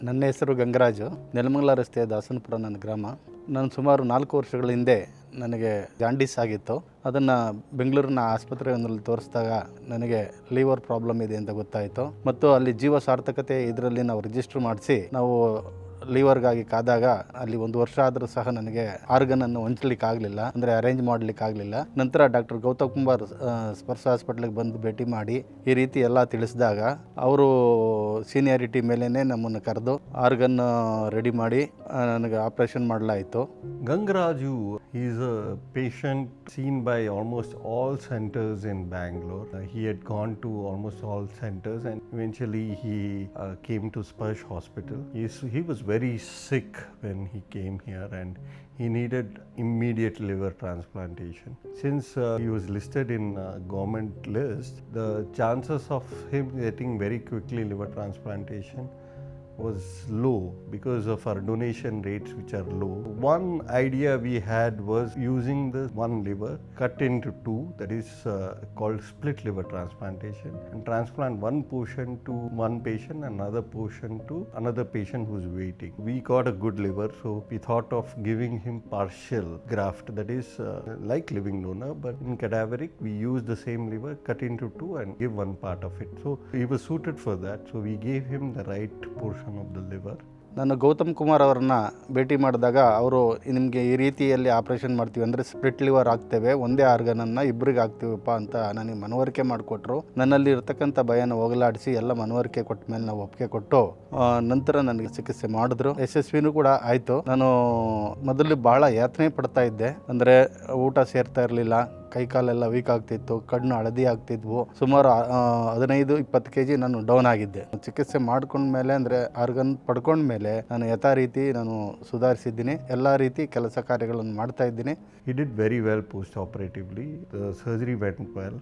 ನನ್ನ ಹೆಸರು ಗಂಗರಾಜು. ನೆಲಮಂಗಲ ರಸ್ತೆಯ ದಾಸನಪುರ ನನ್ನ ಗ್ರಾಮ. ನಾನು ಸುಮಾರು 4 ವರ್ಷಗಳ ಹಿಂದೆ ನನಗೆ ಜಾಂಡೀಸ್ ಆಗಿತ್ತು. ಅದನ್ನು ಬೆಂಗಳೂರಿನ ಆಸ್ಪತ್ರೆಯಲ್ಲಿ ತೋರಿಸಿದಾಗ ನನಗೆ ಲಿವರ್ ಪ್ರಾಬ್ಲಮ್ ಇದೆ ಅಂತ ಗೊತ್ತಾಯಿತು. ಮತ್ತು ಅಲ್ಲಿ ಜೀವ ಸಾರ್ಥಕತೆ ಇದರಲ್ಲಿ ನಾವು ರಿಜಿಸ್ಟರ್ ಮಾಡಿಸಿ ನಾವು ಲಿವರ್ಗಾಗಿ ಕಾದಾಗ ಅಲ್ಲಿ 1 ವರ್ಷ ಆದರೂ ಸಹ ನನಗೆ ಆರ್ಗನನ್ನು ಹೊಂಚಲಿಕ್ಕೆ ಆಗಲಿಲ್ಲ, ಅಂದರೆ ಅರೇಂಜ್ ಮಾಡಲಿಕ್ಕೆ ಆಗಲಿಲ್ಲ. ನಂತರ ಡಾಕ್ಟರ್ ಗೌತಮ್ ಕುಮಾರ್ ಸ್ಪರ್ಶ ಹಾಸ್ಪಿಟ್ಲಿಗೆ ಬಂದು ಭೇಟಿ ಮಾಡಿ ಈ ರೀತಿ ಎಲ್ಲ ತಿಳಿಸಿದಾಗ ಅವರು ಸೀನಿಯಾರಿಟಿ ಮೇಲೇ ನಮ್ಮನ್ನು ಕರೆದು ಆರ್ಗನ್ ರೆಡಿ ಮಾಡಿ ನನಗೆ ಆಪರೇಷನ್ ಮಾಡಲಾಯಿತು. Gangaraju is a patient seen by almost all centers in Bangalore. He had gone to almost all centers and eventually he came to Sparsh Hospital. He was very sick when he came here and he needed immediate liver transplantation. Since he was listed in government list, the chances of him getting very quickly liver transplantation was low because of our donation rates which are low. One idea we had was using the one liver cut into two, that is called split liver transplantation, and transplant one portion to one patient and another portion to another patient who's waiting. We got a good liver, so we thought of giving him partial graft, that is like living donor, but in cadaveric we use the same liver, cut into two and give one part of it. So he was suited for that, so we gave him the right portion of the liver. ನಾನು ಗೌತಮ್ ಕುಮಾರ್ ಅವರನ್ನ ಭೇಟಿ ಮಾಡಿದಾಗ ಅವರು ನಿಮಗೆ ಈ ರೀತಿಯಲ್ಲಿ operation ಮಾಡ್ತೀವಿ ಅಂದರೆ ಸ್ಪ್ಲಿಟ್ ಲಿವರ್ ಆಗ್ತೇವೆ, ಒಂದೇ ಆರ್ಗನನ್ನು ಇಬ್ಬರಿಗೆ ಆಗ್ತೀವಪ್ಪ ಅಂತ ನನಗೆ ಮನವರಿಕೆ ಮಾಡಿಕೊಟ್ರು. ನನ್ನಲ್ಲಿ ಇರ್ತಕ್ಕಂಥ ಭಯನ ಹೋಗಲಾಡಿಸಿ ಎಲ್ಲ ಮನವರಿಕೆ ಕೊಟ್ಟ ಮೇಲೆ ನಾವು ಒಪ್ಪಿಗೆ ಕೊಟ್ಟು ನಂತರ ನನಗೆ ಚಿಕಿತ್ಸೆ ಮಾಡಿದ್ರು. ಯಶಸ್ವಿನೂ ಕೂಡ ಆಯಿತು. ನಾನು ಮೊದಲು ಭಾಳ ಯಾತನೆ ಪಡ್ತಾ ಇದ್ದೆ, ಅಂದರೆ ಊಟ ಸೇರ್ತಾ ಇರಲಿಲ್ಲ, ಕೈಕಾಲೆಲ್ಲ ವೀಕ್ ಆಗ್ತಿತ್ತು, ಕಣ್ಣು ಹಳದಿ ಆಗ್ತಿದ್ವು. ಸುಮಾರು 15-20 kg ನಾನು ಡೌನ್ ಆಗಿದ್ದೆ. ಚಿಕಿತ್ಸೆ ಮಾಡ್ಕೊಂಡ್ಮೇಲೆ ಅಂದರೆ ಆರ್ಗನ್ ಪಡ್ಕೊಂಡ್ಮೇಲೆ ನಾನು ಯಥಾ ರೀತಿ ನಾನು ಸುಧಾರಿಸಿದ್ದೀನಿ, ಎಲ್ಲ ರೀತಿ ಕೆಲಸ ಕಾರ್ಯಗಳನ್ನು ಮಾಡ್ತಾ ಇದ್ದೀನಿ. He did very well post-operatively. The surgery went well.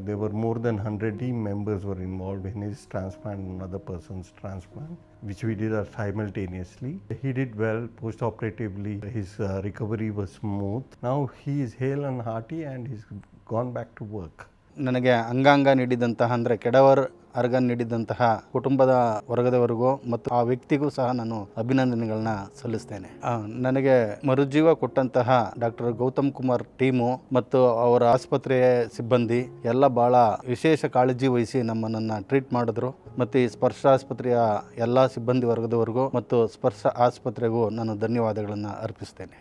There were more than 100 team members were involved in his transplant and another person's transplant, which we did simultaneously. He did well post-operatively. His recovery was smooth. Now he is hale and hearty and he's gone back to work. ನನಗೆ ಅಂಗಾಂಗ ನೀಡಿದಂತಹ ಅಂದರೆ ಕೆಡವರ್ organ ನೀಡಿದಂತಹ ಕುಟುಂಬದ ವರ್ಗದವರೆಗೂ ಮತ್ತು ಆ ವ್ಯಕ್ತಿಗೂ ಸಹ ನಾನು ಅಭಿನಂದನೆಗಳನ್ನ ಸಲ್ಲಿಸ್ತೇನೆ. ನನಗೆ ಮರುಜೀವ ಕೊಟ್ಟಂತಹ ಡಾಕ್ಟರ್ ಗೌತಮ್ ಕುಮಾರ್ ಟೀಮು ಮತ್ತು ಅವರ ಆಸ್ಪತ್ರೆಯ ಸಿಬ್ಬಂದಿ ಎಲ್ಲ ಭಾಳ ವಿಶೇಷ ಕಾಳಜಿ ವಹಿಸಿ ನಮ್ಮನ್ನು ಟ್ರೀಟ್ ಮಾಡಿದ್ರು. ಮತ್ತು ಈ ಸ್ಪರ್ಶ ಆಸ್ಪತ್ರೆಯ ಎಲ್ಲ ಸಿಬ್ಬಂದಿ ವರ್ಗದವರೆಗೂ ಮತ್ತು ಸ್ಪರ್ಶ ಆಸ್ಪತ್ರೆಗೂ ನಾನು ಧನ್ಯವಾದಗಳನ್ನು ಅರ್ಪಿಸ್ತೇನೆ.